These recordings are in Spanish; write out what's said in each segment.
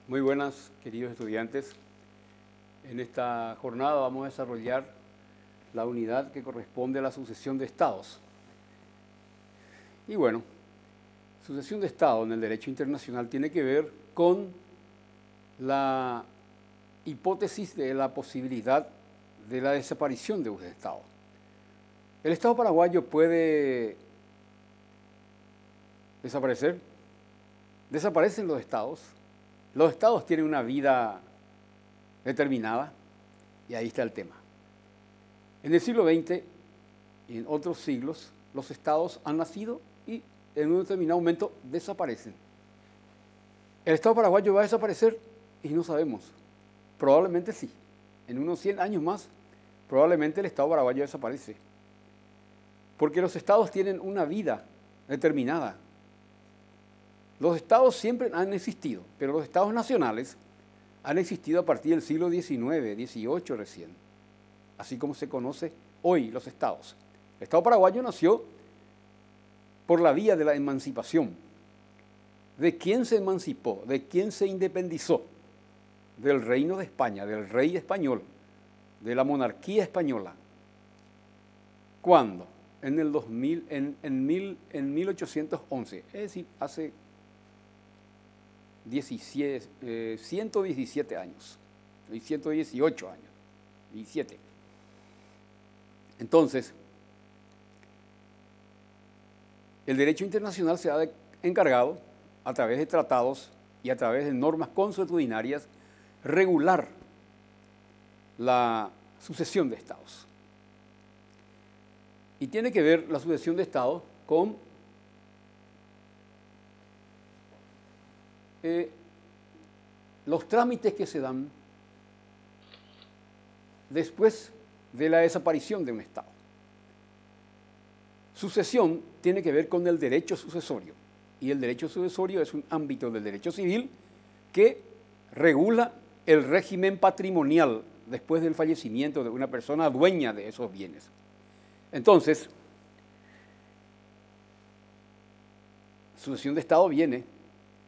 Muy buenas, queridos estudiantes. En esta jornada vamos a desarrollar la unidad que corresponde a la sucesión de estados. Y bueno, sucesión de estado en el derecho internacional tiene que ver con la hipótesis de la posibilidad de la desaparición de un estado. ¿El Estado paraguayo puede desaparecer? ¿Desaparecen los estados? Los estados tienen una vida determinada y ahí está el tema. En el siglo XX y en otros siglos, los estados han nacido y en un determinado momento desaparecen. ¿El Estado paraguayo va a desaparecer? Y no sabemos. Probablemente sí. En unos 100 años más, probablemente el Estado paraguayo desaparece. Porque los estados tienen una vida determinada. Los estados siempre han existido, pero los estados nacionales han existido a partir del siglo XIX, XVIII recién, así como se conoce hoy los estados. El Estado paraguayo nació por la vía de la emancipación. ¿De quién se emancipó? ¿De quién se independizó? Del Reino de España, del rey español, de la monarquía española. ¿Cuándo? En el 2000, en 1811, es decir, hace 117 años, 118 años, 17. Entonces, el derecho internacional se ha encargado, a través de tratados y a través de normas consuetudinarias, regular la sucesión de estados. Y tiene que ver la sucesión de estados con los trámites que se dan después de la desaparición de un estado. Sucesión tiene que ver con el derecho sucesorio, y el derecho sucesorio es un ámbito del derecho civil que regula el régimen patrimonial después del fallecimiento de una persona dueña de esos bienes. Entonces, sucesión de estado viene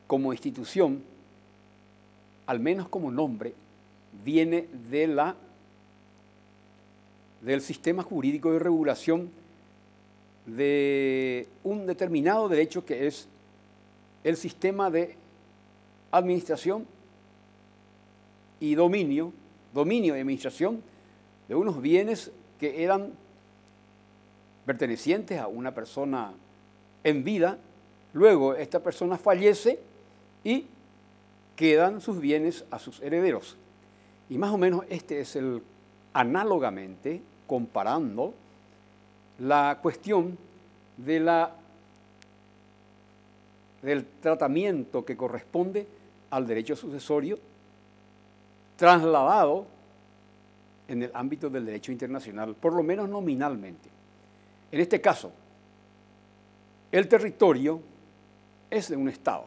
como institución, al menos como nombre, viene de del sistema jurídico de regulación de un determinado derecho que es el sistema de administración y dominio y administración de unos bienes que eran pertenecientes a una persona en vida. Luego esta persona fallece y quedan sus bienes a sus herederos. Y más o menos este es análogamente, comparando la cuestión del tratamiento que corresponde al derecho sucesorio trasladado en el ámbito del derecho internacional, por lo menos nominalmente. En este caso, el territorio es de un Estado,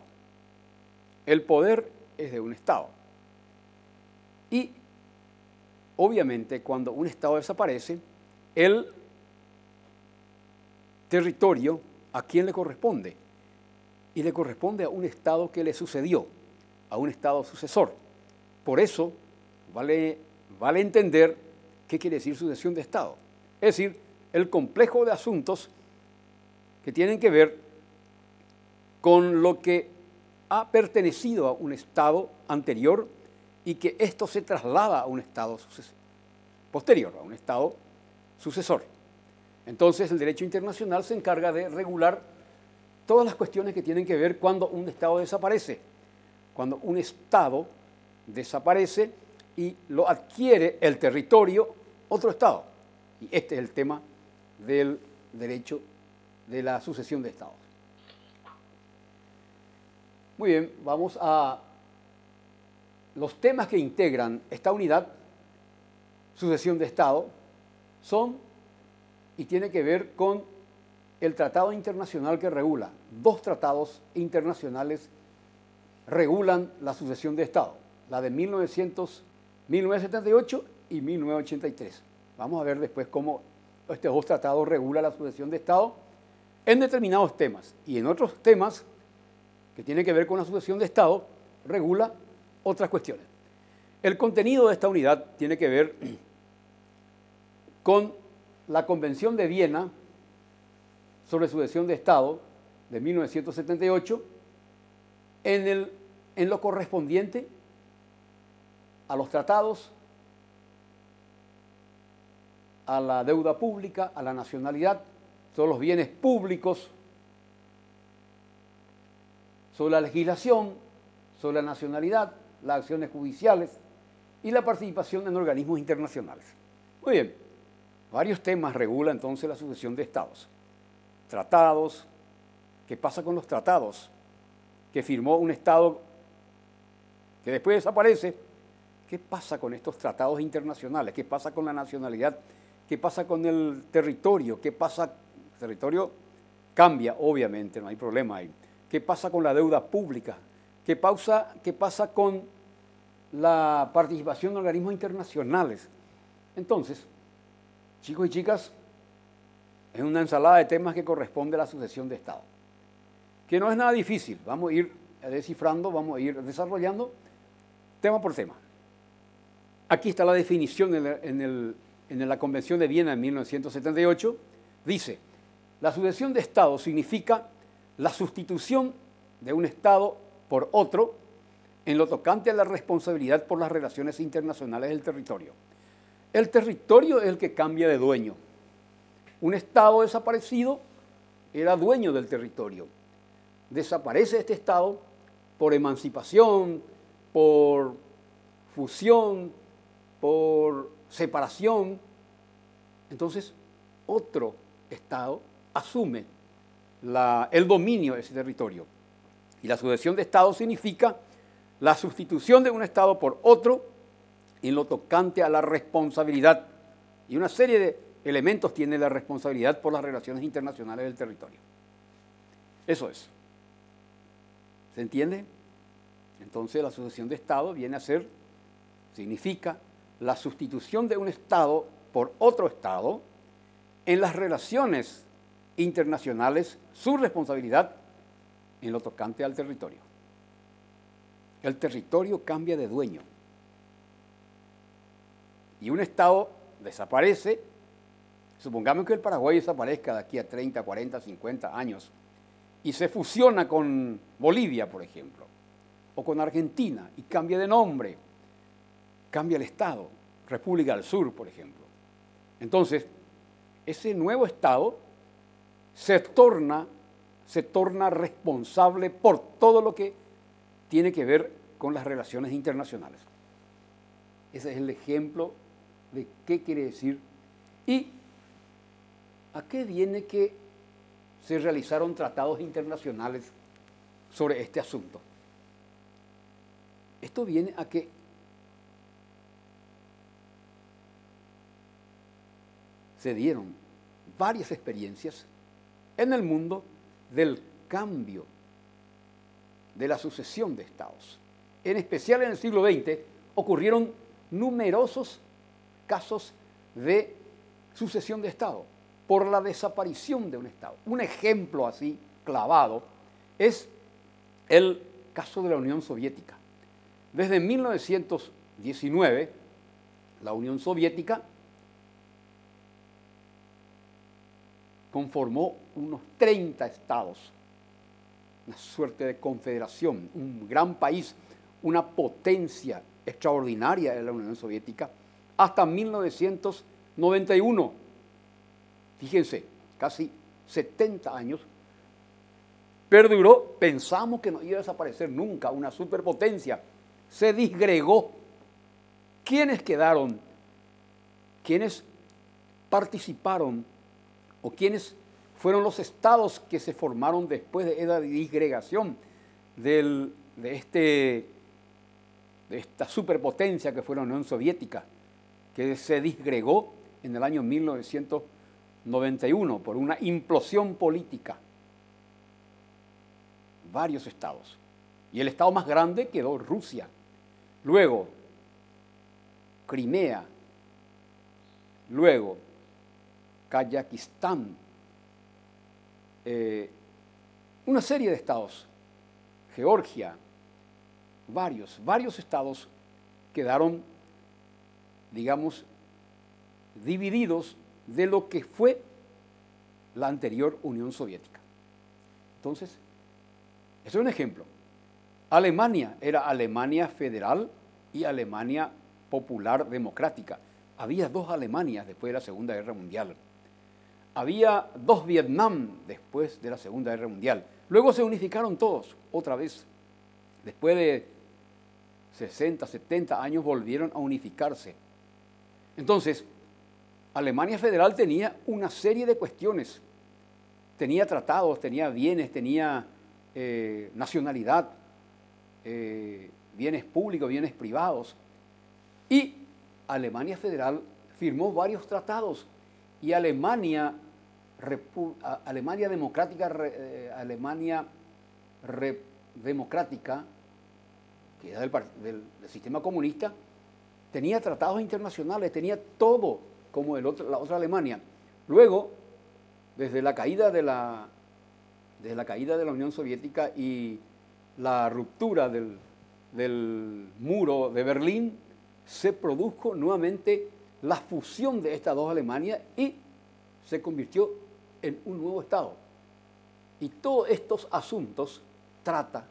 el poder es de un Estado. Y obviamente cuando un Estado desaparece, el territorio, ¿a quién le corresponde? Y le corresponde a un Estado que le sucedió, a un Estado sucesor. Por eso vale entender qué quiere decir sucesión de Estado. Es decir, el complejo de asuntos que tienen que ver con lo que ha pertenecido a un Estado anterior y que esto se traslada a un Estado posterior, a un Estado sucesor. Entonces el derecho internacional se encarga de regular todas las cuestiones que tienen que ver cuando un Estado desaparece. Cuando un Estado desaparece y lo adquiere el territorio otro Estado. Y este es el tema del derecho de la sucesión de estados. Muy bien, vamos a los temas que integran esta unidad, sucesión de estado, son y tiene que ver con el tratado internacional que regula. Dos tratados internacionales regulan la sucesión de estado, la de 1978 y 1983. Vamos a ver después cómo estos dos tratados regulan la sucesión de estado en determinados temas, y en otros temas que tienen que ver con la sucesión de estado regula otras cuestiones. El contenido de esta unidad tiene que ver con la Convención de Viena sobre sucesión de Estado de 1978 en lo correspondiente a los tratados, a la deuda pública, a la nacionalidad, sobre los bienes públicos, sobre la legislación, sobre la nacionalidad, las acciones judiciales y la participación en organismos internacionales. Muy bien, varios temas regula entonces la sucesión de estados. Tratados, ¿qué pasa con los tratados que firmó un estado que después desaparece? ¿Qué pasa con estos tratados internacionales? ¿Qué pasa con la nacionalidad? ¿Qué pasa con el territorio? ¿Qué pasa? El territorio cambia, obviamente, no hay problema ahí. ¿Qué pasa con la deuda pública? ¿Qué pasa con la participación en organismos internacionales? Entonces, chicos y chicas, es una ensalada de temas que corresponde a la sucesión de Estado, que no es nada difícil. Vamos a ir descifrando, vamos a ir desarrollando tema por tema. Aquí está la definición en la Convención de Viena de 1978. Dice, la sucesión de Estado significa la sustitución de un Estado por otro en lo tocante a la responsabilidad por las relaciones internacionales del territorio. El territorio es el que cambia de dueño. Un Estado desaparecido era dueño del territorio. Desaparece este Estado por emancipación, por fusión, por separación. Entonces, otro Estado asume el dominio de ese territorio. Y la sucesión de Estado significa la sustitución de un Estado por otro en lo tocante a la responsabilidad. Y una serie de elementos tiene la responsabilidad por las relaciones internacionales del territorio. Eso es. ¿Se entiende? Entonces la sucesión de Estado viene a ser, significa la sustitución de un Estado por otro Estado en las relaciones internacionales, su responsabilidad en lo tocante al territorio. El territorio cambia de dueño. Y un Estado desaparece, supongamos que el Paraguay desaparezca de aquí a 30, 40, 50 años y se fusiona con Bolivia, por ejemplo, o con Argentina y cambia de nombre, cambia el Estado, República del Sur, por ejemplo. Entonces, ese nuevo Estado se torna responsable por todo lo que tiene que ver con las relaciones internacionales. Ese es el ejemplo de qué quiere decir y a qué viene que se realizaron tratados internacionales sobre este asunto. Esto viene a que se dieron varias experiencias en el mundo del cambio de la sucesión de estados. En especial en el siglo XX ocurrieron numerosos casos de sucesión de estado por la desaparición de un estado. Un ejemplo así clavado es el caso de la Unión Soviética. Desde 1919, la Unión Soviética conformó unos 30 estados, una suerte de confederación, un gran país, una potencia extraordinaria de la Unión Soviética, hasta 1991. Fíjense, casi 70 años, perduró, pensamos que no iba a desaparecer nunca, una superpotencia, se disgregó. ¿Quiénes quedaron? ¿Quiénes participaron? ¿O quiénes fueron los estados que se formaron después de esa disgregación de esta superpotencia que fue la Unión Soviética, que se disgregó en el año 1991 por una implosión política? Varios estados. Y el estado más grande quedó Rusia. Luego, Crimea. Luego, Kazajistán, una serie de estados, Georgia, varios estados quedaron, digamos, divididos de lo que fue la anterior Unión Soviética. Entonces, eso es un ejemplo. Alemania era Alemania Federal y Alemania Popular Democrática. Había dos Alemanias después de la Segunda Guerra Mundial. Había dos Vietnam después de la Segunda Guerra Mundial. Luego se unificaron todos, otra vez. Después de 60, 70 años volvieron a unificarse. Entonces, Alemania Federal tenía una serie de cuestiones. Tenía tratados, tenía bienes, tenía nacionalidad, bienes públicos, bienes privados. Y Alemania Federal firmó varios tratados. Y Alemania Democrática, Democrática, que era del sistema comunista, tenía tratados internacionales, tenía todo como la otra Alemania. Luego, desde la caída de la Unión Soviética y la ruptura del muro de Berlín, se produjo nuevamente la fusión de estas dos Alemanias y se convirtió en un nuevo Estado. Y todos estos asuntos trata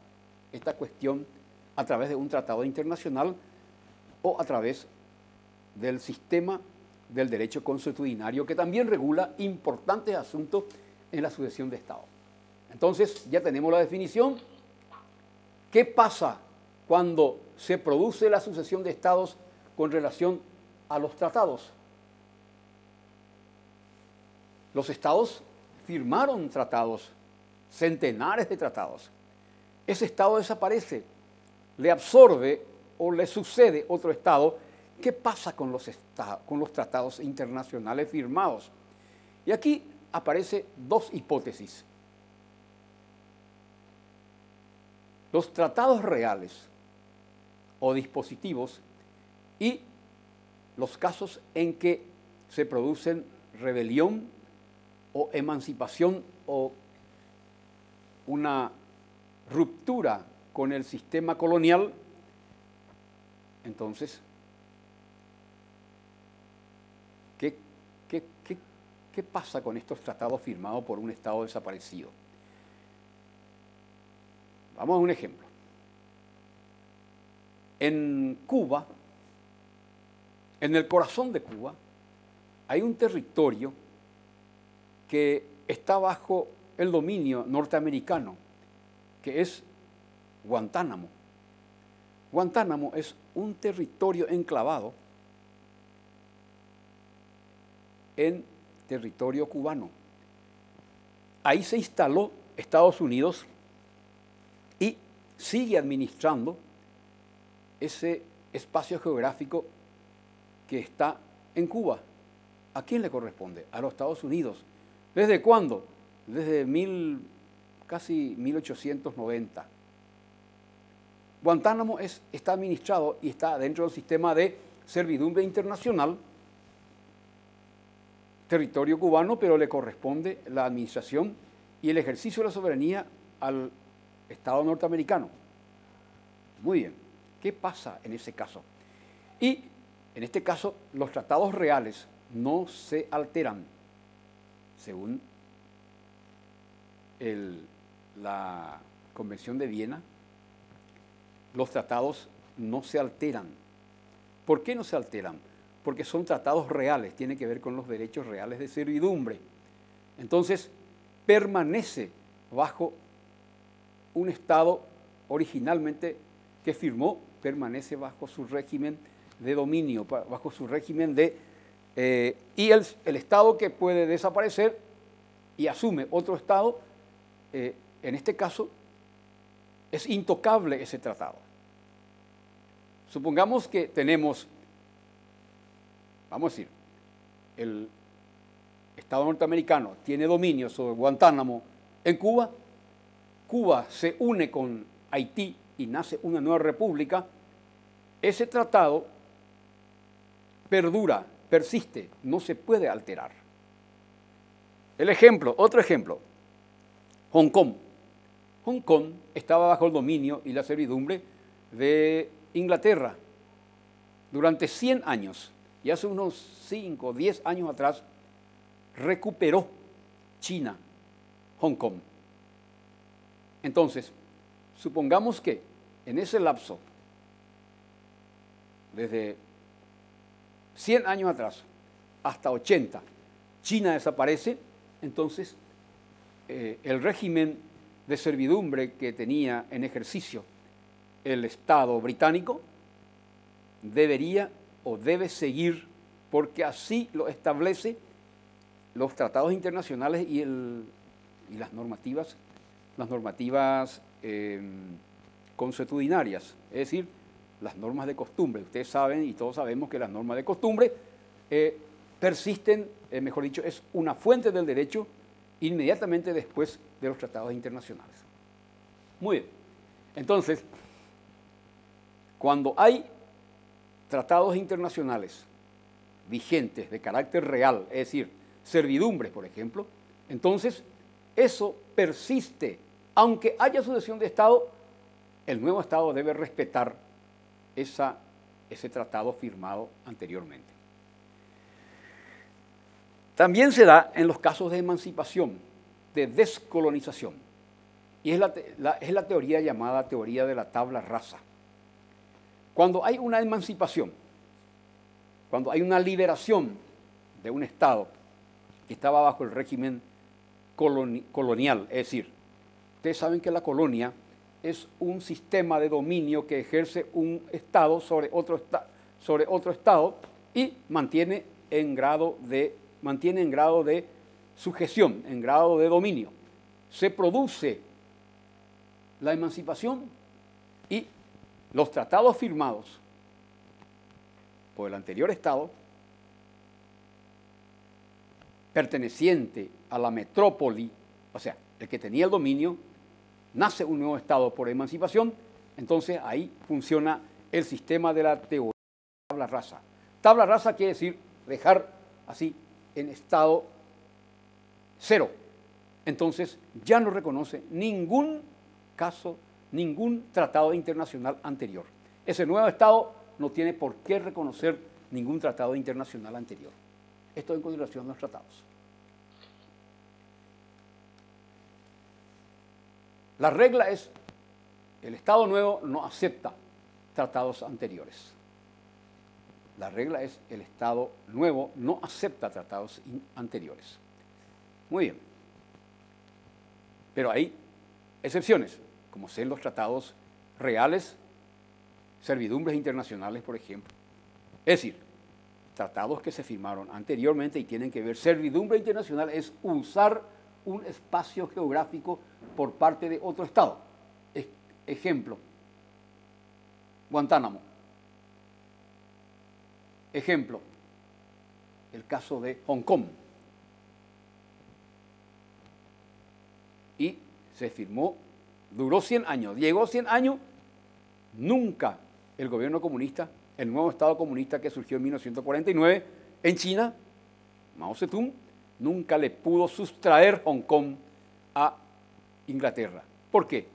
esta cuestión a través de un tratado internacional o a través del sistema del derecho consuetudinario, que también regula importantes asuntos en la sucesión de Estado. Entonces, ya tenemos la definición. ¿Qué pasa cuando se produce la sucesión de Estados con relación a los tratados? Los Estados firmaron tratados, centenares de tratados. Ese Estado desaparece, le absorbe o le sucede otro Estado. ¿Qué pasa con los tratados internacionales firmados? Y aquí aparecen dos hipótesis. Los tratados reales o dispositivos y los casos en que se producen rebelión o emancipación o una ruptura con el sistema colonial. Entonces, ¿qué pasa con estos tratados firmados por un Estado desaparecido? Vamos a un ejemplo. En Cuba, en el corazón de Cuba, hay un territorio que está bajo el dominio norteamericano, que es Guantánamo. Guantánamo es un territorio enclavado en territorio cubano. Ahí se instaló Estados Unidos y sigue administrando ese espacio geográfico que está en Cuba. ¿A quién le corresponde? A los Estados Unidos. ¿Desde cuándo? Desde casi 1890. Guantánamo está administrado y está dentro del sistema de servidumbre internacional, territorio cubano, pero le corresponde la administración y el ejercicio de la soberanía al Estado norteamericano. Muy bien, ¿qué pasa en ese caso? Y en este caso los tratados reales no se alteran, según la Convención de Viena. Los tratados no se alteran. ¿Por qué no se alteran? Porque son tratados reales, tiene que ver con los derechos reales de servidumbre. Entonces, permanece bajo un Estado originalmente que firmó, permanece bajo su régimen de dominio, bajo su régimen de... y el Estado que puede desaparecer y asume otro Estado, en este caso, es intocable ese tratado. Supongamos que tenemos, vamos a decir, el Estado norteamericano tiene dominio sobre Guantánamo en Cuba, Cuba se une con Haití y nace una nueva república, ese tratado perdura, persiste, no se puede alterar. Otro ejemplo, Hong Kong. Hong Kong estaba bajo el dominio y la servidumbre de Inglaterra durante 100 años, y hace unos 5 o 10 años atrás recuperó China Hong Kong. Entonces, supongamos que en ese lapso, desde 100 años atrás hasta 80, China desaparece, entonces el régimen de servidumbre que tenía en ejercicio el Estado británico debería o debe seguir, porque así lo establece los tratados internacionales y las normativas consuetudinarias, es decir, las normas de costumbre. Ustedes saben y todos sabemos que las normas de costumbre persisten, mejor dicho, es una fuente del derecho inmediatamente después de los tratados internacionales. Muy bien. Entonces, cuando hay tratados internacionales vigentes de carácter real, es decir, servidumbres, por ejemplo, entonces eso persiste. Aunque haya sucesión de Estado, el nuevo Estado debe respetar ese tratado firmado anteriormente. También se da en los casos de emancipación, de descolonización, y es la teoría llamada teoría de la tabla rasa. Cuando hay una emancipación, cuando hay una liberación de un Estado que estaba bajo el régimen colonial, es decir, ustedes saben que la colonia es un sistema de dominio que ejerce un Estado sobre otro Estado y mantiene en grado de sujeción, en grado de dominio. Se produce la emancipación y los tratados firmados por el anterior Estado, perteneciente a la metrópoli, o sea, el que tenía el dominio, nace un nuevo Estado por emancipación, entonces ahí funciona el sistema de la teoría de tabla rasa. Tabla rasa quiere decir dejar así en estado cero. Entonces ya no reconoce ningún caso, ningún tratado internacional anterior. Ese nuevo Estado no tiene por qué reconocer ningún tratado internacional anterior. Esto en consideración de los tratados. La regla es, el Estado nuevo no acepta tratados anteriores. La regla es, el Estado nuevo no acepta tratados anteriores. Muy bien. Pero hay excepciones, como son los tratados reales, servidumbres internacionales, por ejemplo. Es decir, tratados que se firmaron anteriormente y tienen que ver, servidumbre internacional es usar un espacio geográfico por parte de otro Estado. Ejemplo, Guantánamo. Ejemplo, el caso de Hong Kong. Y se firmó, duró 100 años, llegó 100 años, nunca el gobierno comunista, el nuevo Estado comunista que surgió en 1949 en China, Mao Zedong, nunca le pudo sustraer Hong Kong a Inglaterra. ¿Por qué?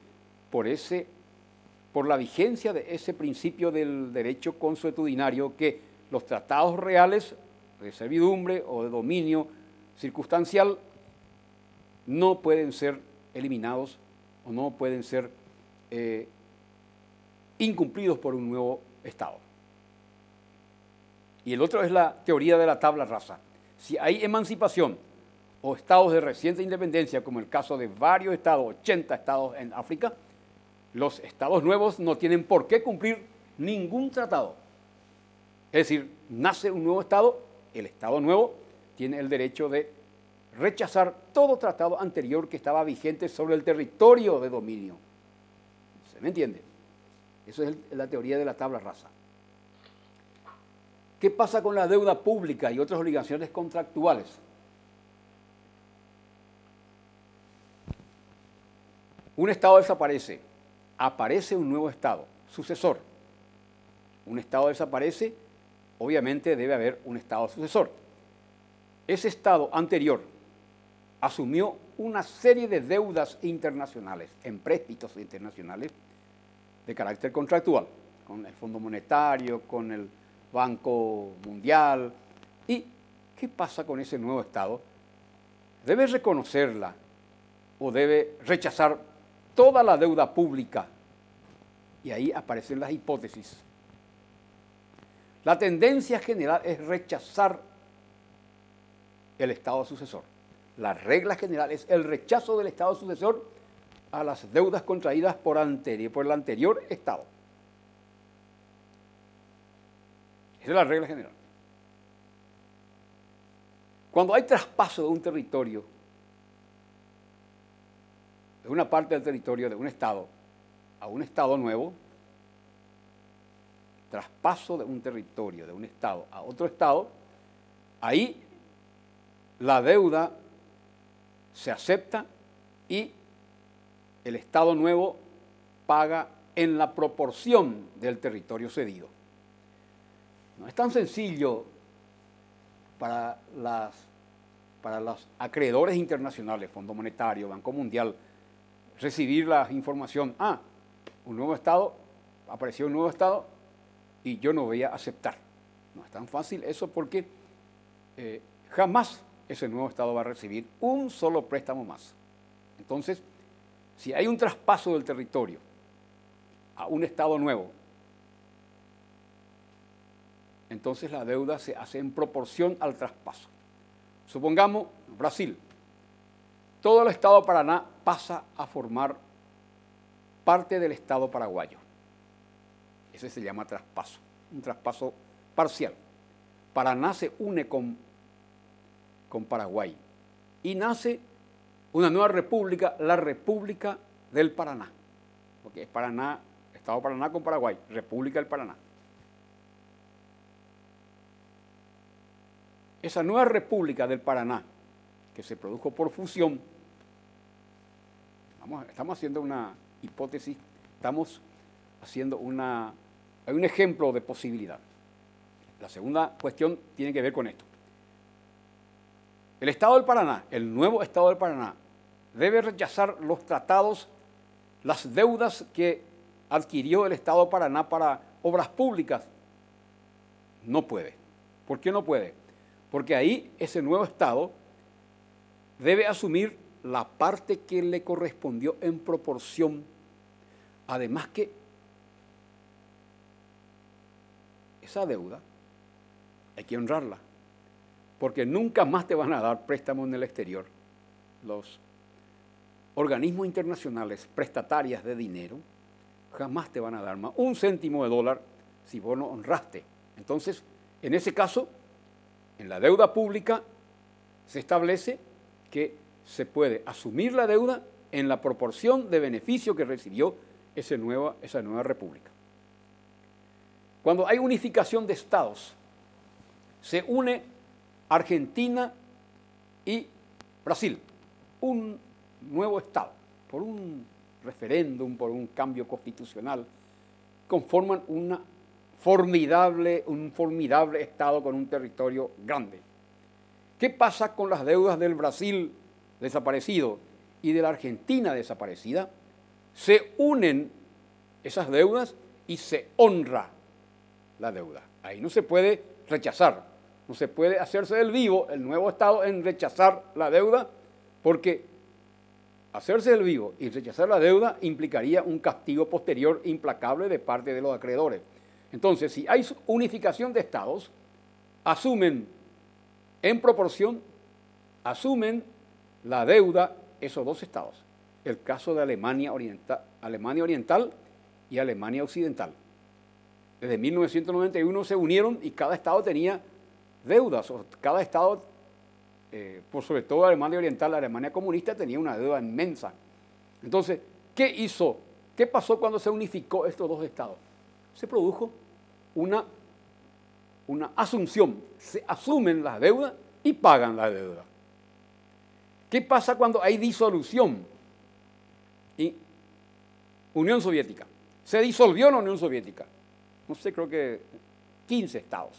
Por la vigencia de ese principio del derecho consuetudinario que los tratados reales de servidumbre o de dominio circunstancial no pueden ser eliminados o no pueden ser incumplidos por un nuevo Estado. Y el otro es la teoría de la tabla rasa. Si hay emancipación o estados de reciente independencia, como el caso de varios estados, 80 estados en África, los estados nuevos no tienen por qué cumplir ningún tratado. Es decir, nace un nuevo Estado, el Estado nuevo tiene el derecho de rechazar todo tratado anterior que estaba vigente sobre el territorio de dominio. ¿Se me entiende? Eso es la teoría de la tabla rasa. ¿Qué pasa con la deuda pública y otras obligaciones contractuales? Un Estado desaparece, aparece un nuevo Estado, sucesor. Un Estado desaparece, obviamente debe haber un Estado sucesor. Ese Estado anterior asumió una serie de deudas internacionales, empréstitos internacionales, de carácter contractual, con el Fondo Monetario, con el Banco Mundial. ¿Y qué pasa con ese nuevo Estado? ¿Debe reconocerla o debe rechazar toda la deuda pública? Y ahí aparecen las hipótesis. La tendencia general es rechazar el Estado sucesor. La regla general es el rechazo del Estado sucesor a las deudas contraídas por el anterior Estado. Esa es la regla general. Cuando hay traspaso de un territorio, de una parte del territorio de un Estado a un Estado nuevo, traspaso de un territorio de un Estado a otro Estado, ahí la deuda se acepta y el Estado nuevo paga en la proporción del territorio cedido. No es tan sencillo para los acreedores internacionales, Fondo Monetario, Banco Mundial, recibir la información, un nuevo Estado, apareció un nuevo Estado y yo no voy a aceptar. No es tan fácil eso porque jamás ese nuevo Estado va a recibir un solo préstamo más. Entonces, si hay un traspaso del territorio a un Estado nuevo, entonces la deuda se hace en proporción al traspaso. Supongamos Brasil. Todo el Estado de Paraná pasa a formar parte del Estado paraguayo. Ese se llama traspaso, un traspaso parcial. Paraná se une con Paraguay y nace una nueva república, la República del Paraná, porque es Paraná, Estado de Paraná con Paraguay, República del Paraná. Esa nueva República del Paraná, que se produjo por fusión, estamos haciendo una hipótesis, estamos haciendo hay un ejemplo de posibilidad. La segunda cuestión tiene que ver con esto. El Estado del Paraná, el nuevo Estado del Paraná, debe rechazar los tratados, las deudas que adquirió el Estado de Paraná para obras públicas. No puede. ¿Por qué no puede? Porque ahí ese nuevo Estado debe asumir la parte que le correspondió en proporción. Además que esa deuda hay que honrarla, porque nunca más te van a dar préstamos en el exterior. Los organismos internacionales prestatarias de dinero jamás te van a dar más un céntimo de dólar si vos no honraste. Entonces, en ese caso, en la deuda pública se establece que se puede asumir la deuda en la proporción de beneficio que recibió esa nueva república. Cuando hay unificación de estados, se une Argentina y Brasil, un nuevo estado, por un referéndum, por un cambio constitucional, conforman un formidable estado con un territorio grande. ¿Qué pasa con las deudas del Brasil desaparecido y de la Argentina desaparecida? Se unen esas deudas y se honra la deuda. Ahí no se puede rechazar, no se puede hacerse del vivo el nuevo Estado en rechazar la deuda, porque hacerse del vivo y rechazar la deuda implicaría un castigo posterior implacable de parte de los acreedores. Entonces, si hay unificación de estados, asumen en proporción, asumen la deuda esos dos estados. El caso de Alemania Oriental y Alemania Occidental. Desde 1991 se unieron y cada estado tenía deudas. Cada estado, por sobre todo Alemania Oriental, la Alemania comunista, tenía una deuda inmensa. Entonces, ¿qué hizo? ¿Qué pasó cuando se unificó estos dos estados? Se produjo una asunción. Se asumen las deudas y pagan la deuda. ¿Qué pasa cuando hay disolución? Y Unión Soviética. Se disolvió la Unión Soviética. No sé, creo que 15 estados.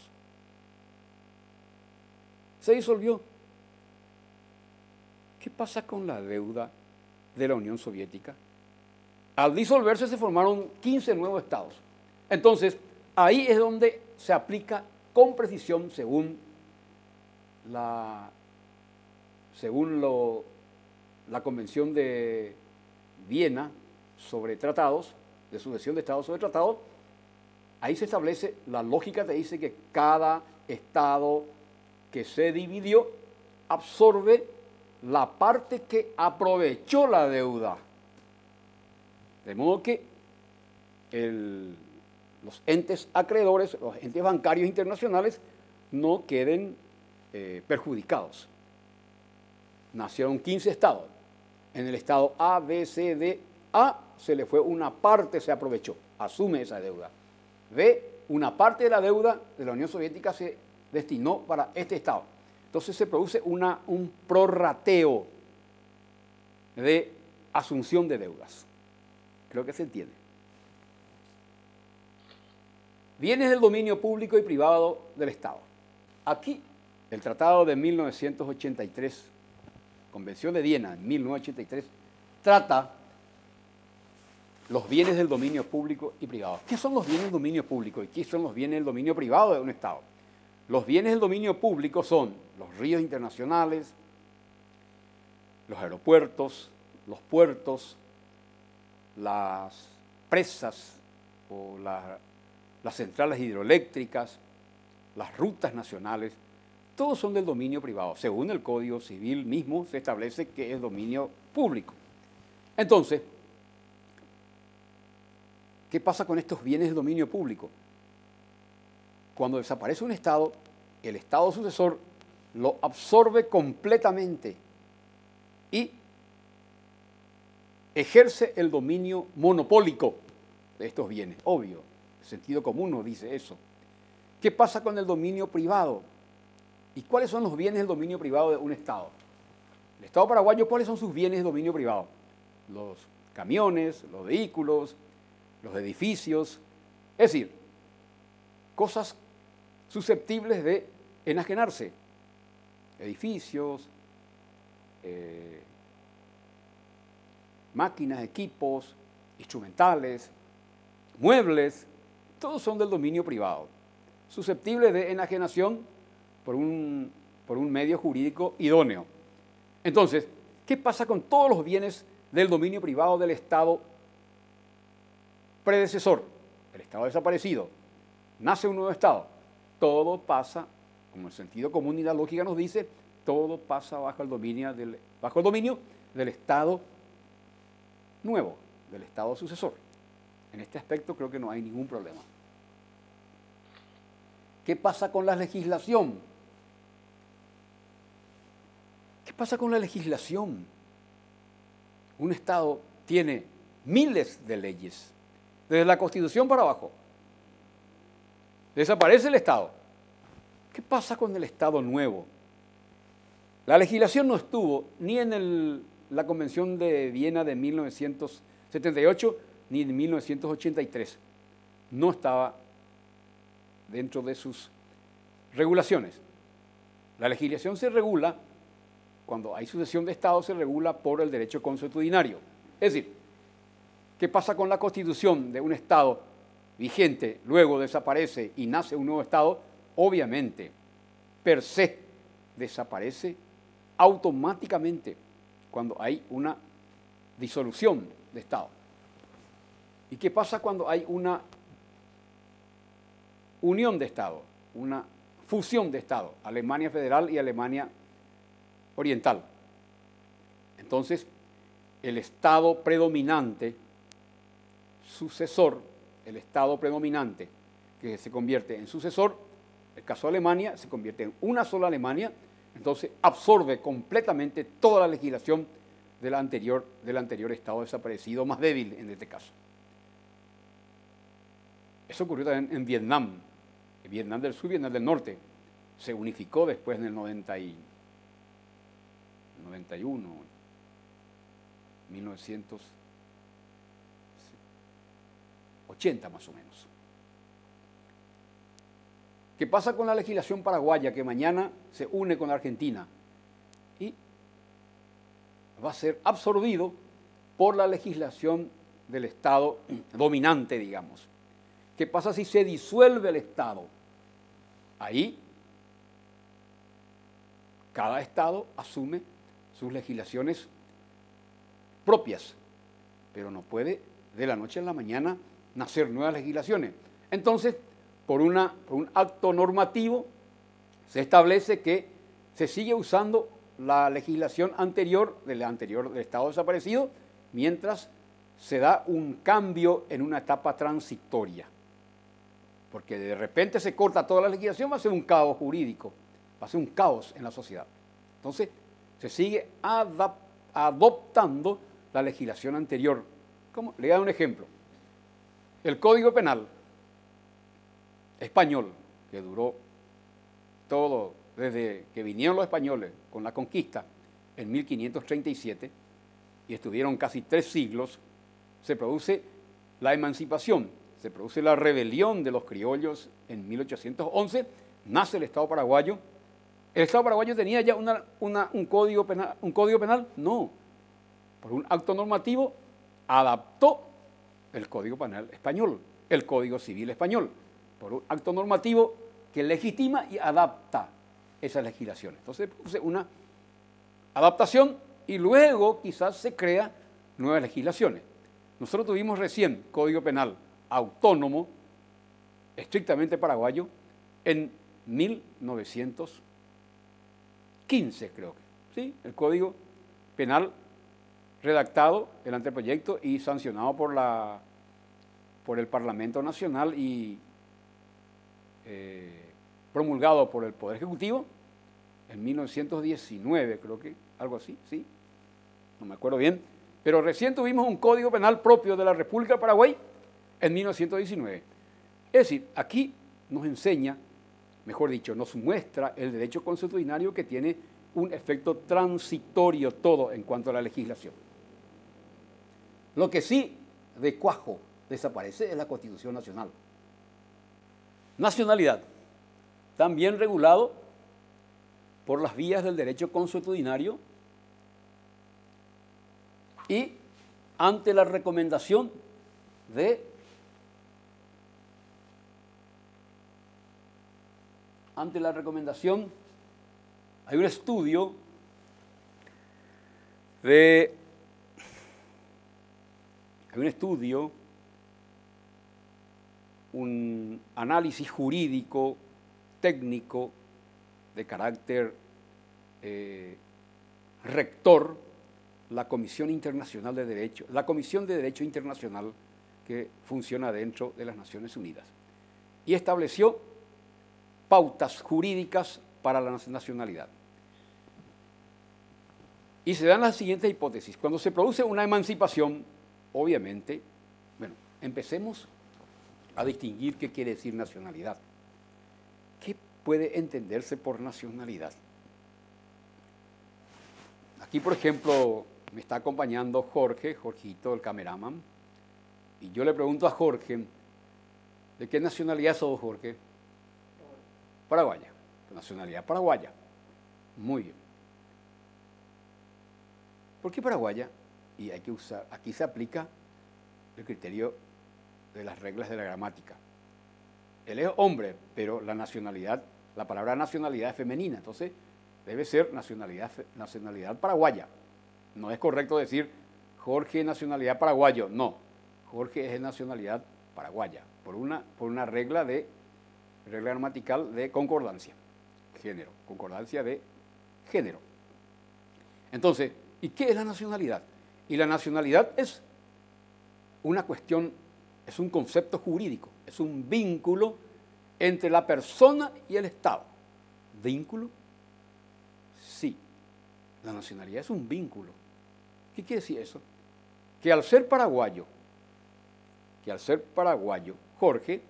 Se disolvió. ¿Qué pasa con la deuda de la Unión Soviética? Al disolverse se formaron 15 nuevos estados. Entonces, ahí es donde se aplica con precisión la Convención de Viena sobre tratados, de sucesión de estados sobre tratados. Ahí se establece, la lógica te dice que cada estado que se dividió absorbe la parte que aprovechó la deuda. De modo que los entes acreedores, los entes bancarios internacionales, no queden perjudicados. Nacieron 15 estados. En el estado A, B, C, D, A se le fue una parte, se aprovechó, asume esa deuda. B, una parte de la deuda de la Unión Soviética se destinó para este estado. Entonces se produce un prorrateo de asunción de deudas. Creo que se entiende. Bienes del dominio público y privado del Estado. Aquí, el Tratado de 1983, Convención de Viena, en 1983, trata los bienes del dominio público y privado. ¿Qué son los bienes del dominio público y qué son los bienes del dominio privado de un Estado? Los bienes del dominio público son los ríos internacionales, los aeropuertos, los puertos, las presas o las centrales hidroeléctricas, las rutas nacionales, todos son del dominio privado. Según el Código Civil mismo se establece que es dominio público. Entonces, ¿qué pasa con estos bienes del dominio público? Cuando desaparece un Estado, el Estado sucesor lo absorbe completamente y ejerce el dominio monopólico de estos bienes. Obvio, el sentido común nos dice eso. ¿Qué pasa con el dominio privado? ¿Y cuáles son los bienes del dominio privado de un Estado? El Estado paraguayo, ¿cuáles son sus bienes de dominio privado? Los camiones, los vehículos, los edificios, es decir, cosas susceptibles de enajenarse, edificios, máquinas, equipos, instrumentales, muebles, todos son del dominio privado, susceptibles de enajenación por un medio jurídico idóneo. Entonces, ¿qué pasa con todos los bienes del dominio privado del Estado predecesor? El Estado desaparecido. Nace un nuevo Estado. Todo pasa, como el sentido común y la lógica nos dice, todo pasa bajo el dominio del Estado nuevo, del Estado sucesor. En este aspecto creo que no hay ningún problema. ¿Qué pasa con la legislación? ¿Qué pasa con la legislación? Un Estado tiene miles de leyes, desde la Constitución para abajo. Desaparece el Estado. ¿Qué pasa con el Estado nuevo? La legislación no estuvo ni en la Convención de Viena de 1978 ni en 1983. No estaba dentro de sus regulaciones. La legislación se regula, cuando hay sucesión de Estado, se regula por el derecho consuetudinario. Es decir, ¿qué pasa con la constitución de un Estado vigente, luego desaparece y nace un nuevo Estado? Obviamente, per se, desaparece automáticamente cuando hay una disolución de Estado. ¿Y qué pasa cuando hay una unión de Estado, una fusión de Estado, Alemania Federal y Alemania Oriental? Entonces, el Estado predominante, sucesor, el Estado predominante que se convierte en sucesor, el caso de Alemania, se convierte en una sola Alemania, entonces absorbe completamente toda la legislación del anterior Estado desaparecido, más débil en este caso. Eso ocurrió también en Vietnam, Vietnam del Sur y Vietnam del Norte. Se unificó después en el 91, 1980 más o menos. ¿Qué pasa con la legislación paraguaya que mañana se une con la Argentina y va a ser absorbido por la legislación del Estado dominante, digamos. ¿Qué pasa si se disuelve el Estado? Ahí cada Estado asume sus legislaciones propias, pero no puede de la noche a la mañana nacer nuevas legislaciones. Entonces, por un acto normativo, se establece que se sigue usando la legislación anterior del Estado desaparecido, mientras se da un cambio en una etapa transitoria. Porque de repente se corta toda la legislación, va a ser un caos jurídico, va a ser un caos en la sociedad. Entonces, se sigue adoptando la legislación anterior. ¿Cómo? Le doy un ejemplo. El Código Penal español, que duró todo, desde que vinieron los españoles con la conquista en 1537, y estuvieron casi 3 siglos, se produce la emancipación, se produce la rebelión de los criollos en 1811, nace el Estado paraguayo. ¿El Estado paraguayo tenía ya un código penal? No. Por un acto normativo adaptó el Código Penal español, el Código Civil español, por un acto normativo que legitima y adapta esas legislaciones. Entonces, una adaptación y luego quizás se crea nuevas legislaciones. Nosotros tuvimos recién Código Penal autónomo, estrictamente paraguayo, en 1915, creo que. ¿Sí? El Código Penal redactado, el anteproyecto y sancionado por el Parlamento Nacional y promulgado por el Poder Ejecutivo en 1919, creo que, algo así, ¿sí? No me acuerdo bien, pero recién tuvimos un Código Penal propio de la República de Paraguay en 1919. Es decir, aquí nos enseña, mejor dicho, nos muestra el derecho consuetudinario que tiene un efecto transitorio todo en cuanto a la legislación. Lo que sí de cuajo desaparece es la Constitución Nacional. Nacionalidad, también regulado por las vías del derecho consuetudinario y ante la recomendación de hay un estudio un análisis jurídico, técnico, de carácter rector, la Comisión Internacional de Derecho, la Comisión de Derecho Internacional que funciona dentro de las Naciones Unidas, y estableció pautas jurídicas para la nacionalidad. Y se dan las siguientes hipótesis. Cuando se produce una emancipación, obviamente, bueno, empecemos a distinguir qué quiere decir nacionalidad. ¿Qué puede entenderse por nacionalidad? Aquí, por ejemplo, me está acompañando Jorgito, el cameraman, y yo le pregunto a Jorge, ¿de qué nacionalidad sos, Jorge? Paraguaya, nacionalidad paraguaya. Muy bien. ¿Por qué paraguaya? Y hay que usar, aquí se aplica el criterio de las reglas de la gramática. Él es hombre, pero la nacionalidad, la palabra nacionalidad es femenina, entonces debe ser nacionalidad paraguaya. No es correcto decir Jorge nacionalidad paraguayo, no. Jorge es de nacionalidad paraguaya, por una regla gramatical de concordancia, concordancia de género. Entonces, ¿y qué es la nacionalidad? Y la nacionalidad es una cuestión, es un concepto jurídico, es un vínculo entre la persona y el Estado. ¿Vínculo? Sí, la nacionalidad es un vínculo. ¿Qué quiere decir eso? Que al ser paraguayo, Jorge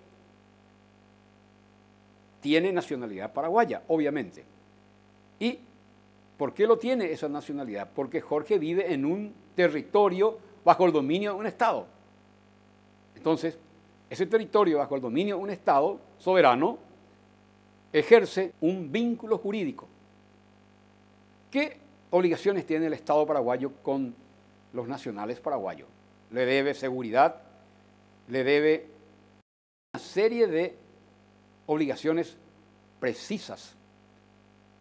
tiene nacionalidad paraguaya, obviamente. ¿Y por qué lo tiene esa nacionalidad? Porque Jorge vive en un territorio bajo el dominio de un Estado. Entonces, ese territorio bajo el dominio de un Estado soberano ejerce un vínculo jurídico. ¿Qué obligaciones tiene el Estado paraguayo con los nacionales paraguayos? le debe seguridad, le debe una serie de obligaciones precisas,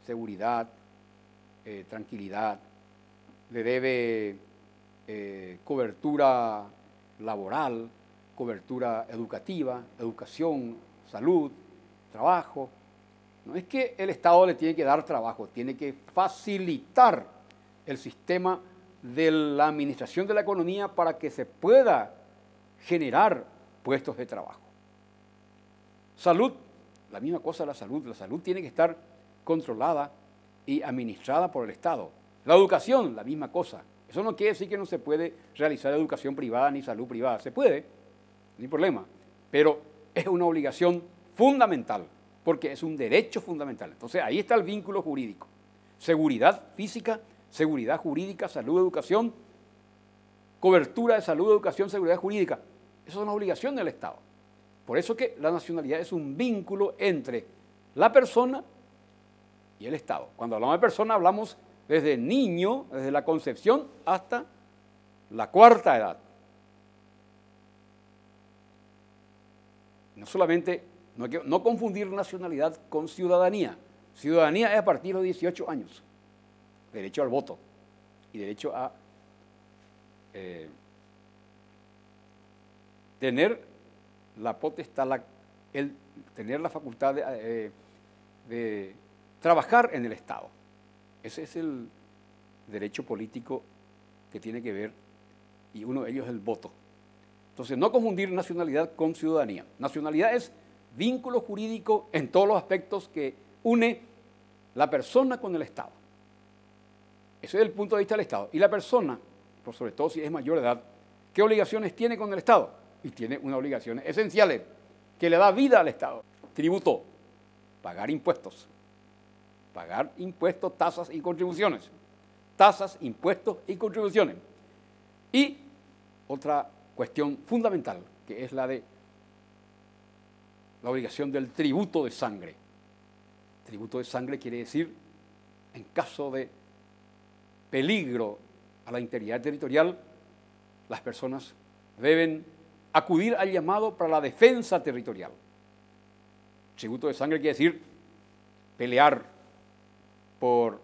seguridad, tranquilidad, le debe cobertura laboral, cobertura educativa, educación, salud, trabajo. No es que el Estado le tiene que dar trabajo, tiene que facilitar el sistema de la administración de la economía para que se pueda generar puestos de trabajo. Salud, la misma cosa la salud tiene que estar controlada y administrada por el Estado. La educación, la misma cosa. Eso no quiere decir que no se puede realizar educación privada ni salud privada, se puede, no hay problema, pero es una obligación fundamental, porque es un derecho fundamental. Entonces ahí está el vínculo jurídico. Seguridad física, seguridad jurídica, salud, educación, cobertura de salud, educación, seguridad jurídica. Eso es una obligación del Estado. Por eso que la nacionalidad es un vínculo entre la persona y el Estado. Cuando hablamos de persona hablamos desde niño, desde la concepción hasta la cuarta edad. No solamente, no confundir nacionalidad con ciudadanía. Ciudadanía es a partir de los 18 años. Derecho al voto y derecho a tener la potestad, tener la facultad de trabajar en el Estado. Ese es el derecho político que tiene que ver, y uno de ellos es el voto. Entonces, no confundir nacionalidad con ciudadanía. Nacionalidad es vínculo jurídico en todos los aspectos que une la persona con el Estado. Ese es el punto de vista del Estado. Y la persona, por sobre todo si es mayor de edad, ¿qué obligaciones tiene con el Estado? Y tiene unas obligaciones esenciales que le da vida al Estado. Tributo, pagar impuestos. Pagar impuestos, tasas y contribuciones. Tasas, impuestos y contribuciones. Y otra cuestión fundamental, que es la de la obligación del tributo de sangre. Tributo de sangre quiere decir, en caso de peligro a la integridad territorial, las personas deben acudir al llamado para la defensa territorial. Tributo de sangre quiere decir pelear por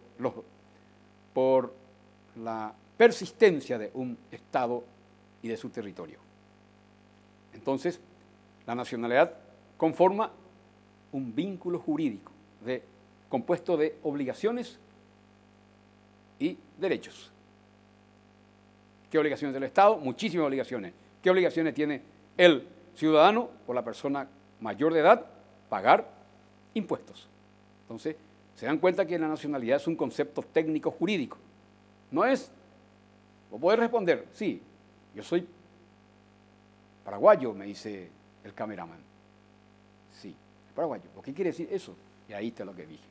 la persistencia de un Estado y de su territorio. Entonces, la nacionalidad conforma un vínculo jurídico compuesto de obligaciones y derechos. ¿Qué obligaciones del Estado? Muchísimas obligaciones. ¿Qué obligaciones tiene el ciudadano o la persona mayor de edad? Pagar impuestos. Entonces, se dan cuenta que la nacionalidad es un concepto técnico jurídico. No es, vos podés responder, sí, yo soy paraguayo, me dice el cameraman. Sí, paraguayo. ¿Por qué quiere decir eso? Y ahí está lo que dije.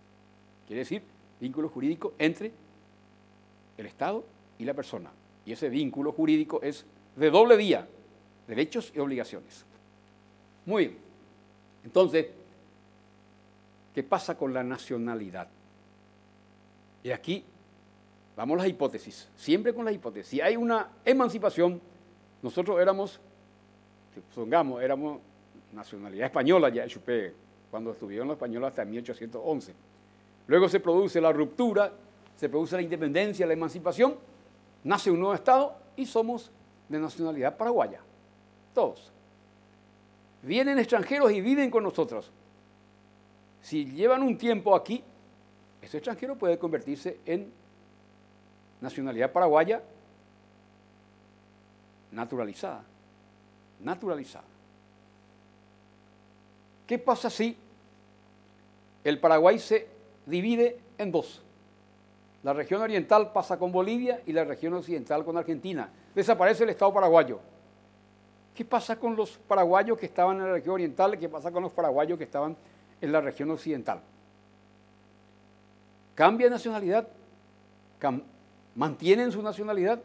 Quiere decir vínculo jurídico entre el Estado y la persona. Y ese vínculo jurídico es de doble vía, derechos y obligaciones. Muy bien. Entonces, ¿qué pasa con la nacionalidad? Y aquí vamos a las hipótesis, siempre con las hipótesis. Si hay una emancipación, nosotros éramos nacionalidad española ya, cuando estuvieron los españoles hasta 1811. Luego se produce la ruptura, se produce la independencia, la emancipación, nace un nuevo Estado y somos de nacionalidad paraguaya, todos. Vienen extranjeros y viven con nosotros. Si llevan un tiempo aquí, ese extranjero puede convertirse en nacionalidad paraguaya naturalizada. ¿Qué pasa si el Paraguay se divide en dos? La región oriental pasa con Bolivia y la región occidental con Argentina. Desaparece el Estado paraguayo. ¿Qué pasa con los paraguayos que estaban en la región oriental? ¿Qué pasa con los paraguayos que estaban en la región occidental? ¿Cambia nacionalidad? ¿Mantienen su nacionalidad?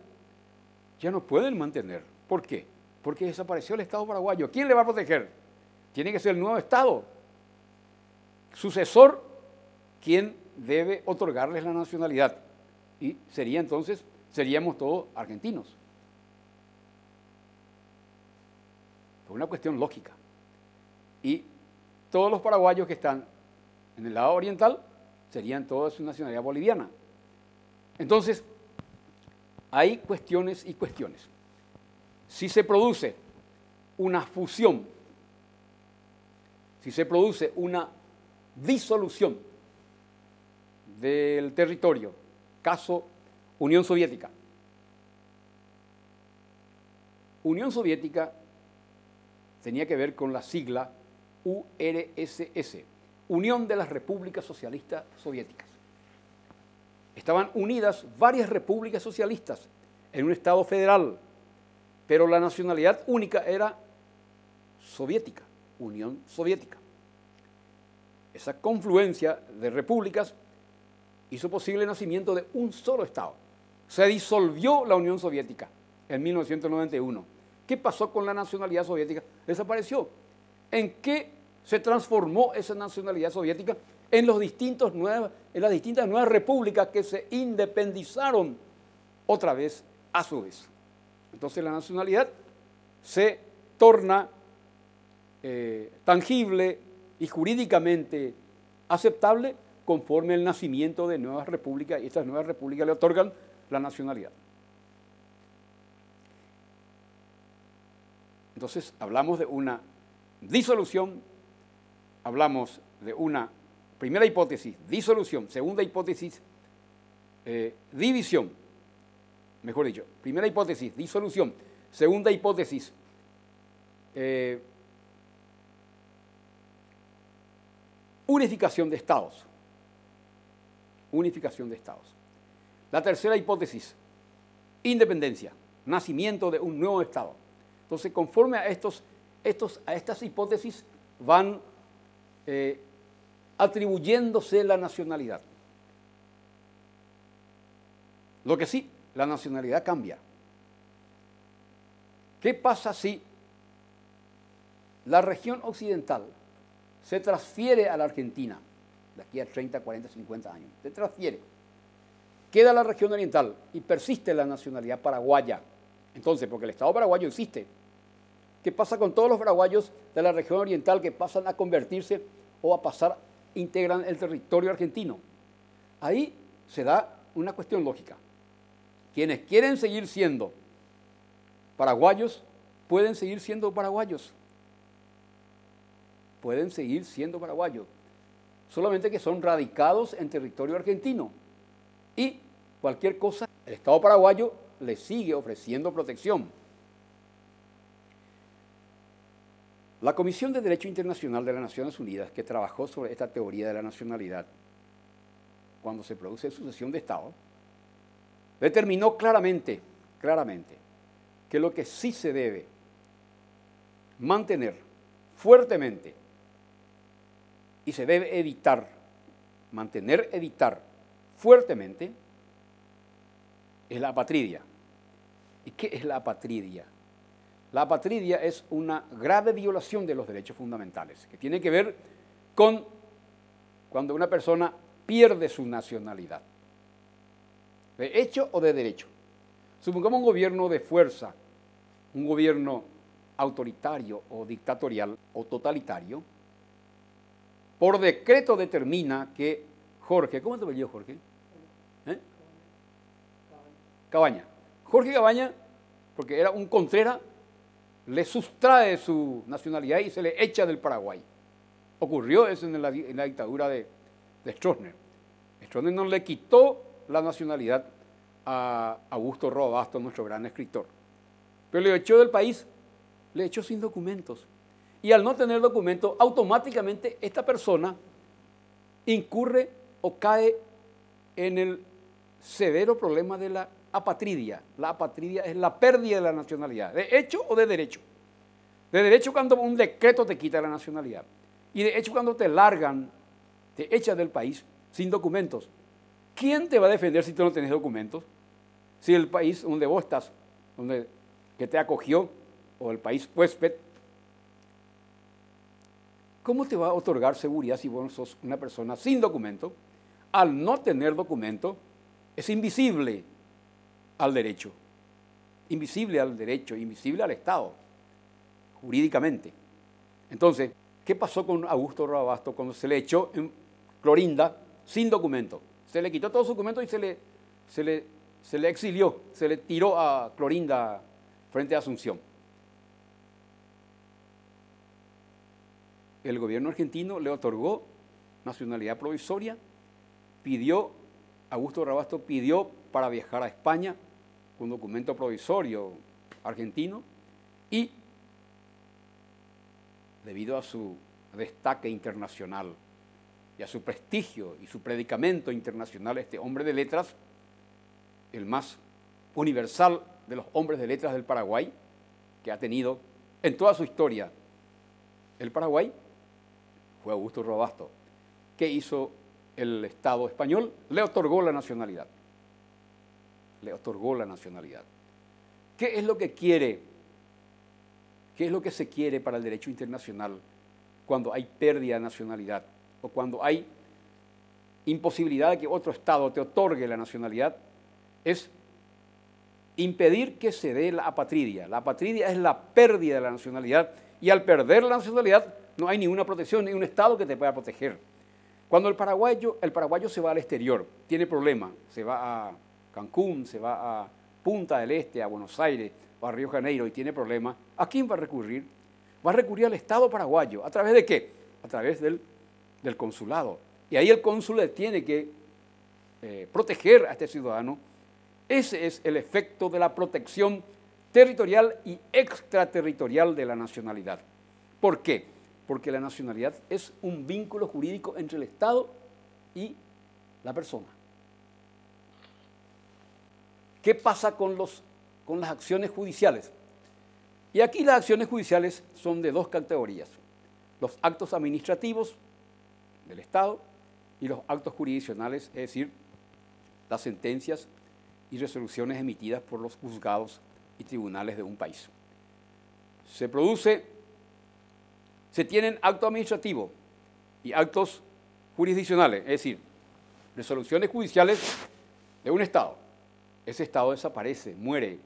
Ya no pueden mantener. ¿Por qué? Porque desapareció el Estado paraguayo. ¿Quién le va a proteger? Tiene que ser el nuevo Estado. Sucesor, quien debe otorgarles la nacionalidad. Y seríamos todos argentinos. Es una cuestión lógica. Y todos los paraguayos que están en el lado oriental serían todos su nacionalidad boliviana. Entonces, hay cuestiones y cuestiones. Si se produce una fusión, si se produce una disolución del territorio, caso Unión Soviética. Unión Soviética tenía que ver con la sigla URSS, Unión de las Repúblicas Socialistas Soviéticas. Estaban unidas varias repúblicas socialistas en un Estado federal, pero la nacionalidad única era soviética, Unión Soviética. Esa confluencia de repúblicas hizo posible el nacimiento de un solo Estado. Se disolvió la Unión Soviética en 1991. ¿Qué pasó con la nacionalidad soviética? Desapareció. ¿En qué se transformó esa nacionalidad soviética? En las distintas nuevas repúblicas que se independizaron otra vez a su vez. Entonces la nacionalidad se torna tangible y jurídicamente aceptable conforme el nacimiento de nuevas repúblicas, y estas nuevas repúblicas le otorgan la nacionalidad. Entonces hablamos de una disolución, hablamos de una primera hipótesis, disolución, segunda hipótesis, división, mejor dicho, primera hipótesis, disolución, segunda hipótesis, unificación de estados. Unificación de estados. La tercera hipótesis, independencia, nacimiento de un nuevo estado. Entonces, conforme a estas hipótesis van atribuyéndose la nacionalidad. Lo que sí, la nacionalidad cambia. ¿Qué pasa si la región occidental se transfiere a la Argentina de aquí a 30, 40, 50 años? Se transfiere. Queda la región oriental y persiste la nacionalidad paraguaya. Entonces, porque el Estado paraguayo existe. ¿Qué pasa con todos los paraguayos de la región oriental que pasan a convertirse o a pasar, integran el territorio argentino? Ahí se da una cuestión lógica. Quienes quieren seguir siendo paraguayos, pueden seguir siendo paraguayos. Pueden seguir siendo paraguayos. Solamente que son radicados en territorio argentino. Y cualquier cosa, el Estado paraguayo les sigue ofreciendo protección. La Comisión de Derecho Internacional de las Naciones Unidas, que trabajó sobre esta teoría de la nacionalidad, cuando se produce sucesión de Estado, determinó claramente que lo que sí se debe mantener fuertemente y se debe evitar fuertemente es la apatridia. ¿Y qué es la apatridia? La apatridia es una grave violación de los derechos fundamentales, que tiene que ver con cuando una persona pierde su nacionalidad, de hecho o de derecho. Supongamos un gobierno de fuerza, un gobierno autoritario o dictatorial o totalitario, por decreto determina que Jorge, ¿cómo te apellido Jorge? Cabaña. Jorge Cabaña, porque era un Contreras, le sustrae su nacionalidad y se le echa del Paraguay. Ocurrió eso en la dictadura de Stroessner. Stroessner no le quitó la nacionalidad a Augusto Roa-Bastos, nuestro gran escritor, pero le echó del país, le echó sin documentos. Y al no tener documentos, automáticamente esta persona incurre o cae en el severo problema de la apatridia. La apatridia es la pérdida de la nacionalidad, de hecho o de derecho. De derecho cuando un decreto te quita la nacionalidad. Y de hecho cuando te largan, te echan del país sin documentos. ¿Quién te va a defender si tú no tenés documentos? Si el país donde vos estás, que te acogió, o el país huésped, ¿cómo te va a otorgar seguridad si vos sos una persona sin documento? Al no tener documento, es invisible al derecho, invisible al Estado. jurídicamente. Entonces, ¿qué pasó con Augusto Roabasto cuando se le echó en Clorinda sin documento? Se le quitó todos sus documentos y se le exilió, se le tiró a Clorinda frente a Asunción. El gobierno argentino le otorgó nacionalidad provisoria, Augusto Roabasto pidió para viajar a España un documento provisorio argentino y debido a su destaque internacional y a su prestigio y su predicamento internacional, este hombre de letras, el más universal de los hombres de letras del Paraguay, que ha tenido en toda su historia el Paraguay, fue Augusto Roabasto. ¿Qué hizo el Estado español? Le otorgó la nacionalidad. Le otorgó la nacionalidad. ¿Qué es lo que quiere? ¿Qué es lo que se quiere para el derecho internacional cuando hay pérdida de nacionalidad o cuando hay imposibilidad de que otro Estado te otorgue la nacionalidad? Es impedir que se dé la apatridia. La apatridia es la pérdida de la nacionalidad y al perder la nacionalidad no hay ninguna protección, ni un Estado que te pueda proteger. Cuando el paraguayo se va al exterior, tiene problemas, se va a Cancún, se va a Punta del Este, a Buenos Aires o a Río de Janeiro y tiene problemas, ¿a quién va a recurrir? Va a recurrir al Estado paraguayo. ¿A través de qué? A través del consulado. Y ahí el cónsul le tiene que proteger a este ciudadano. Ese es el efecto de la protección territorial y extraterritorial de la nacionalidad. ¿Por qué? Porque la nacionalidad es un vínculo jurídico entre el Estado y la persona. ¿Qué pasa con las acciones judiciales? Y aquí las acciones judiciales son de dos categorías: los actos administrativos del Estado y los actos jurisdiccionales, es decir, las sentencias y resoluciones emitidas por los juzgados y tribunales de un país. Se tienen actos administrativos y actos jurisdiccionales, es decir, resoluciones judiciales de un Estado. Ese Estado desaparece, muere,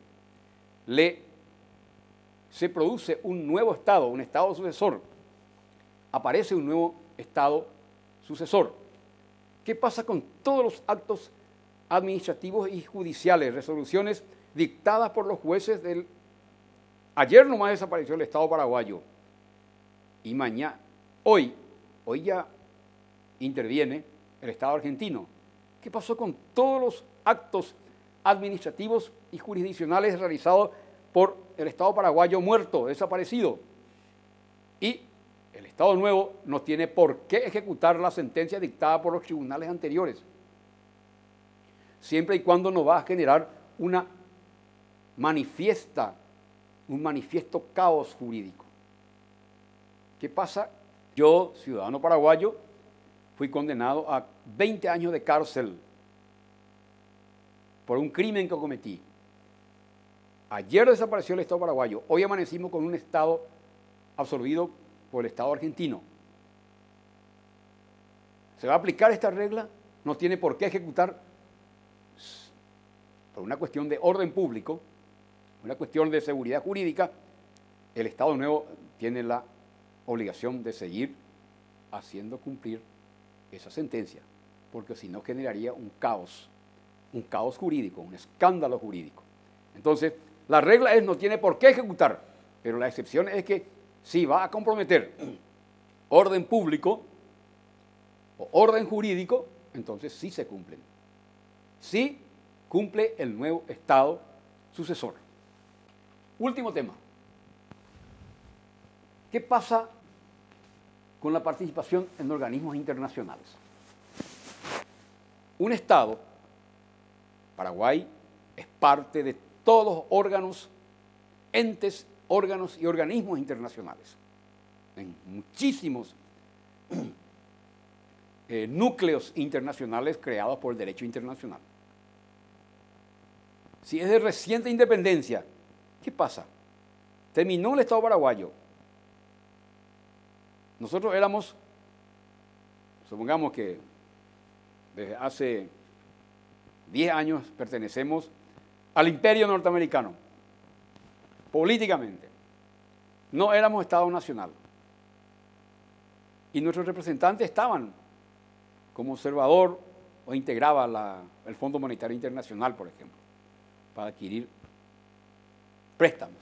se produce un nuevo Estado, un Estado sucesor, aparece un nuevo Estado sucesor. ¿Qué pasa con todos los actos administrativos y judiciales, resoluciones dictadas por los jueces ayer nomás desapareció el Estado paraguayo y hoy ya interviene el Estado argentino? ¿Qué pasó con todos los actos administrativos y jurisdiccionales realizados por el Estado paraguayo muerto, desaparecido? Y el Estado nuevo no tiene por qué ejecutar la sentencia dictada por los tribunales anteriores, siempre y cuando no va a generar un manifiesto caos jurídico. ¿Qué pasa? Yo, ciudadano paraguayo, fui condenado a 20 años de cárcel por un crimen que cometí. Ayer desapareció el Estado paraguayo, hoy amanecimos con un Estado absorbido por el Estado argentino. ¿Se va a aplicar esta regla? No tiene por qué ejecutar, por una cuestión de orden público, una cuestión de seguridad jurídica. El Estado nuevo tiene la obligación de seguir haciendo cumplir esa sentencia, porque si no generaría un caos jurídico, un escándalo jurídico. Entonces, la regla es no tiene por qué ejecutar, pero la excepción es que si va a comprometer orden público o orden jurídico, entonces sí se cumplen. Sí cumple el nuevo Estado sucesor. Último tema. ¿Qué pasa con la participación en organismos internacionales? Un Estado, Paraguay, es parte de todos los órganos, entes, órganos y organismos internacionales, en muchísimos núcleos internacionales creados por el derecho internacional. Si es de reciente independencia, ¿qué pasa? Terminó el Estado paraguayo. Nosotros éramos, supongamos que desde hace 10 años pertenecemos al imperio norteamericano, políticamente. no éramos Estado nacional. Y nuestros representantes estaban como observador o integraba el Fondo Monetario Internacional, por ejemplo, para adquirir préstamos.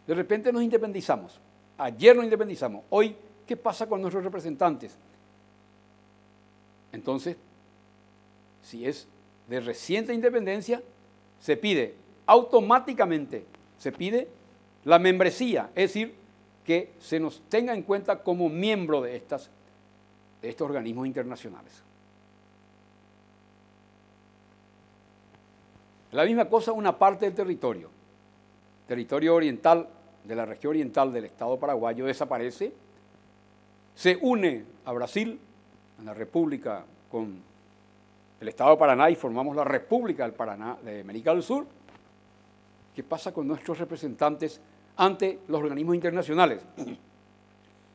De repente nos independizamos. Ayer nos independizamos. Hoy, ¿qué pasa con nuestros representantes? Entonces, si es de reciente independencia, se pide automáticamente, se pide la membresía, es decir, que se nos tenga en cuenta como miembro de estos organismos internacionales. La misma cosa una parte del territorio oriental, de la región oriental del Estado paraguayo desaparece, se une a Brasil, en la República con el Estado de Paraná y formamos la República del Paraná de América del Sur. ¿Qué pasa con nuestros representantes ante los organismos internacionales?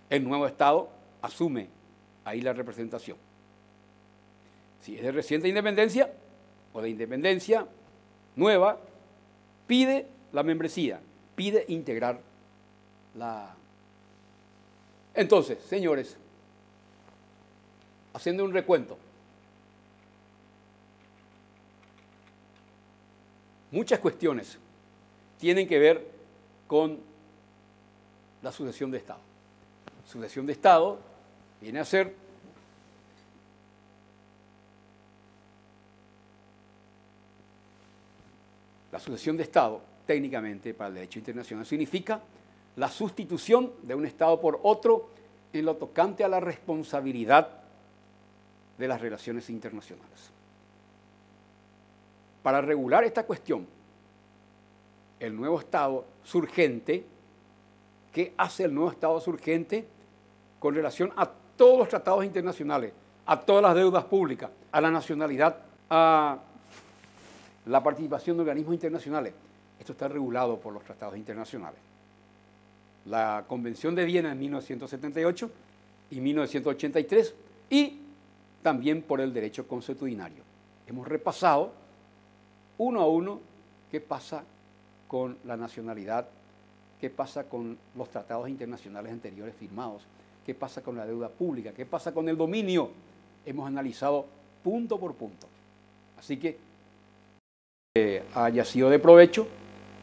El nuevo Estado asume ahí la representación. Si es de reciente independencia o de independencia nueva, pide la membresía, pide integrar la... Entonces, señores, haciendo un recuento, muchas cuestiones tienen que ver con la sucesión de Estado. Sucesión de Estado viene a ser la sucesión de Estado, técnicamente para el derecho internacional, significa la sustitución de un Estado por otro en lo tocante a la responsabilidad de las relaciones internacionales. Para regular esta cuestión, el nuevo Estado surgente, ¿qué hace el nuevo Estado surgente con relación a todos los tratados internacionales, a todas las deudas públicas, a la nacionalidad, a la participación de organismos internacionales? Esto está regulado por los tratados internacionales. La Convención de Viena en 1978 y 1983 y también por el derecho consuetudinario. Hemos repasado uno a uno qué pasa con la nacionalidad, qué pasa con los tratados internacionales anteriores firmados, qué pasa con la deuda pública, qué pasa con el dominio. Hemos analizado punto por punto. Así que haya sido de provecho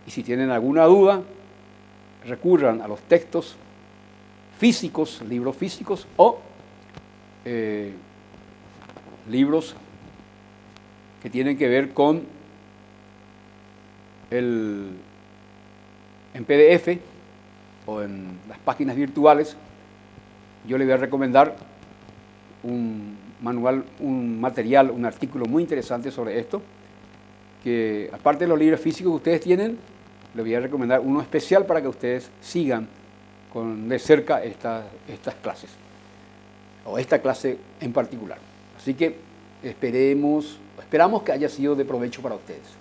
y si tienen alguna duda, recurran a los textos físicos, libros físicos o libros que tienen que ver con en PDF o en las páginas virtuales. Yo les voy a recomendar un manual, un material, un artículo muy interesante sobre esto, que aparte de los libros físicos que ustedes tienen, les voy a recomendar uno especial para que ustedes sigan de cerca estas clases, o esta clase en particular. Así que esperamos que haya sido de provecho para ustedes.